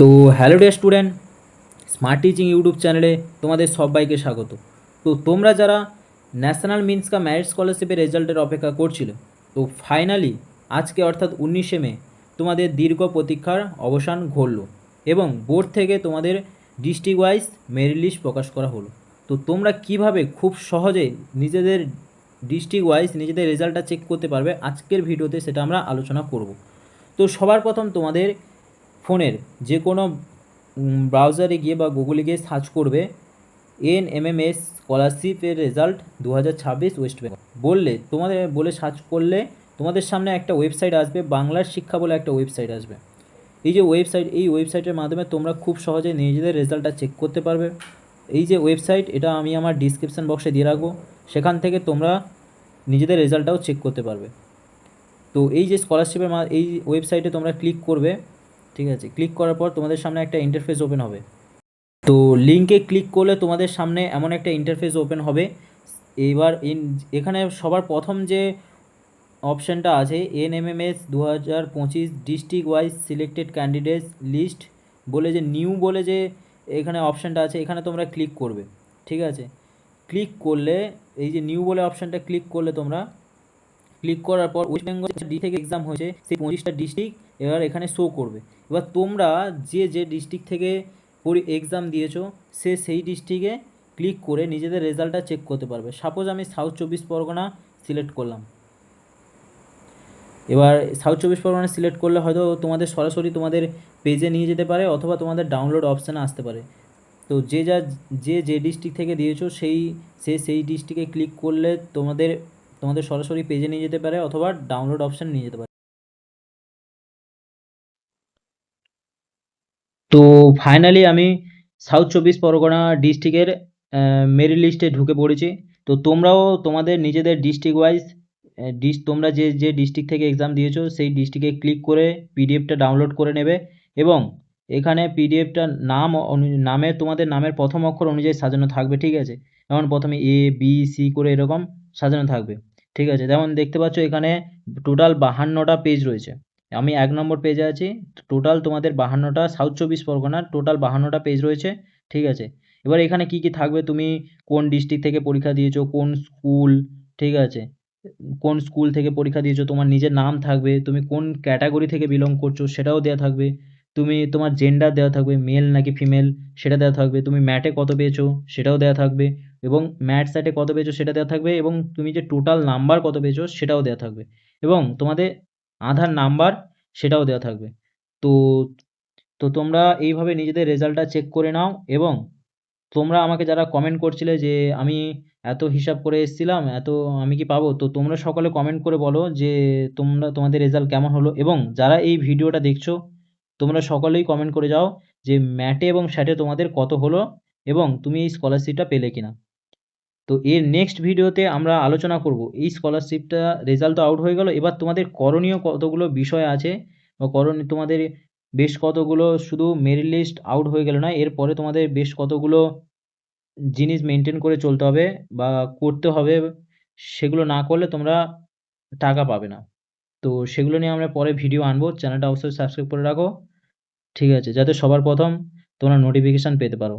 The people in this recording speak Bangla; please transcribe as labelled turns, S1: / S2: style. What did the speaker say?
S1: তো hello dear student, smart teaching YouTube চ্যানেলে তোমাদের সবাইকে স্বাগত। তো তোমরা যারা ন্যাশনাল মিন্স কা ম্যারিট স্কলারশিপের রেজাল্টের অপেক্ষা করছিল, তো ফাইনালি আজকে অর্থাৎ 19শে মে তোমাদের দীর্ঘ প্রতীক্ষার অবসান ঘটল এবং বোর্ড থেকে তোমাদের ডিস্ট্রিক্ট ওয়াইজ মেরিট লিস্ট প্রকাশ করা হলো। তো তোমরা কিভাবে খুব সহজে নিজেদের ডিস্ট্রিক্ট ওয়াইজ নিজেদের রেজাল্টটা চেক করতে পারবে, আজকের ভিডিওতে সেটা আমরা আলোচনা করব। তো সবার প্রথম তোমাদের ফোনের যে কোনো ব্রাউজারে গিয়ে বা গুগলে গিয়ে সার্চ করবে NMMS স্কলারশিপের রেজাল্ট 2026 ওয়েস্ট বেঙ্গল বলে সার্চ করলে তোমাদের সামনে একটা ওয়েবসাইট আসবে, বাংলার শিক্ষা বলে একটা ওয়েবসাইট আসবে। এই ওয়েবসাইটের মাধ্যমে তোমরা খুব সহজে নিজেদের রেজাল্টটা চেক করতে পারবে। এই যে ওয়েবসাইট, এটা আমি আমার ডিসক্রিপশান বক্সে দিয়ে রাখবো, সেখান থেকে তোমরা নিজেদের রেজাল্টটাও চেক করতে পারবে। তো এই যে স্কলারশিপের এই ওয়েবসাইটে তোমরা ক্লিক করবে, ঠিক আছে। ক্লিক করার পর তোমাদের সামনে একটা ইন্টারফেস ওপেন হবে। তো লিঙ্কে ক্লিক করলে তোমাদের সামনে এমন একটা ইন্টারফেস ওপেন হবে। এবার এখানে সবার প্রথম যে অপশানটা আছে NMMS 2025 district wise selected candidates list বলে যে নিউ বলে যে এখানে অপশানটা আছে, এখানে তোমরা ক্লিক করবে, ঠিক আছে। ক্লিক করলে এই যে নিউ বলে অপশানটা ক্লিক করলে তোমরা ক্লিক করার পর ওয়েস্ট বেঙ্গল থেকে এক্সাম হয়েছে সেই 25টা ডিস্ট্রিক্ট এবার এখানে শো করবে। এবার তোমরা যে ডিস্ট্রিক্ট থেকে এক্সাম দিয়েছো সেই ডিস্ট্রিক্টে ক্লিক করে নিজেদের রেজাল্টটা চেক করতে পারবে। সাপোজ আমি সাউথ 24 পরগনা সিলেক্ট করলাম। এবার সাউথ 24 পরগনা সিলেক্ট করলে হয়তো তোমাদের সরাসরি তোমাদের পেজে নিয়ে যেতে পারে, অথবা তোমাদের ডাউনলোড অপশানে আসতে পারে। তো যে ডিস্ট্রিক্ট থেকে দিয়েছো সেই ডিস্ট্রিক্টে ক্লিক করলে তোমাদের সরাসরি পেজে নিয়ে যেতে পারে, অথবা ডাউনলোড অপশান নিয়ে যেতে পারে। তো ফাইনালি আমি সাউথ 24 পরগনা ডিস্ট্রিক্টের মেরিট লিস্টে ঢুকে পড়েছি। তো তোমরাও তোমাদের নিজেদের ডিস্ট্রিক্ট ওয়াইজ তোমরা যে ডিস্ট্রিক্ট থেকে এক্সাম দিয়েছো সেই ডিস্ট্রিক্টে ক্লিক করে পিডিএফটা ডাউনলোড করে নেবে, এবং এখানে পিডিএফটা তোমাদের নামের প্রথম অক্ষর অনুযায়ী সাজানো থাকবে, ঠিক আছে। যেমন প্রথমে ABC করে এরকম সাজানো থাকবে, ঠিক আছে। যেমন দেখতে পাচ্ছ এখানে টোটাল 52টা পেজ রয়েছে, আমি 1 নম্বর পেজে আছি। টোটাল তোমাদের 52টা সাউথ 24 পরগনার টোটাল 52টা পেজ রয়েছে, ঠিক আছে। এবার এখানে কি থাকবে, তুমি কোন ডিস্ট্রিক্ট থেকে পরীক্ষা দিয়েছো, কোন স্কুল, ঠিক আছে, কোন স্কুল থেকে পরীক্ষা দিয়েছো, তোমার নিজের নাম থাকবে, তুমি কোন ক্যাটাগরি থেকে বিলং করছো সেটাও দেওয়া থাকবে, তোমার জেন্ডার দেওয়া থাকবে, মেল নাকি ফিমেল সেটা দেওয়া থাকবে, তুমি ম্যাটে কত পেয়েছো সেটাও দেওয়া থাকবে, এবং ম্যাট সেটে কত পেয়েছো সেটা দেওয়া থাকবে, এবং তুমি যে টোটাল নাম্বার কত পেয়েছো সেটাও দেওয়া থাকবে, এবং তোমাদের আধার নাম্বার সেটাও দেওয়া থাকবে। তো তো তোমরা এইভাবে নিজেদের রেজাল্টটা চেক করে নাও। এবং তোমরা আমাকে যারা কমেন্ট করছিলে যে আমি এত হিসাব করে এসেছিলাম, আমি কি পাবো, তো তোমরা সকলে কমেন্ট করে বলো যে তোমাদের রেজাল্ট কেমন হলো। এবং যারা এই ভিডিওটা দেখছো তোমরা সকলেই কমেন্ট করে যাও যে ম্যাটে এবং স্যাটে তোমাদের কত হলো, এবং তুমি এই স্কলারশিপটা পেলে কিনা। তো এর নেক্সট ভিডিওতে আমরা আলোচনা করব এই স্কলারশিপটা রেজাল্ট তো আউট হয়ে গেল, এবার তোমাদের করণীয় কতগুলো বিষয় আছে, বা তোমাদের বেশ কতগুলো, শুধু মেরিট লিস্ট আউট হয়ে গেল না, এরপরে তোমাদের বেশ কতগুলো জিনিস মেনটেন করে চলতে হবে বা করতে হবে, সেগুলো না করলে তোমরা টাকা পাবে না। তো সেগুলো নিয়ে আমরা পরে ভিডিও আনবো, চ্যানেলটা অবশ্যই সাবস্ক্রাইব করে রাখো, ঠিক আছে, যাতে সবার প্রথম তোমরা নোটিফিকেশান পেতে পারো।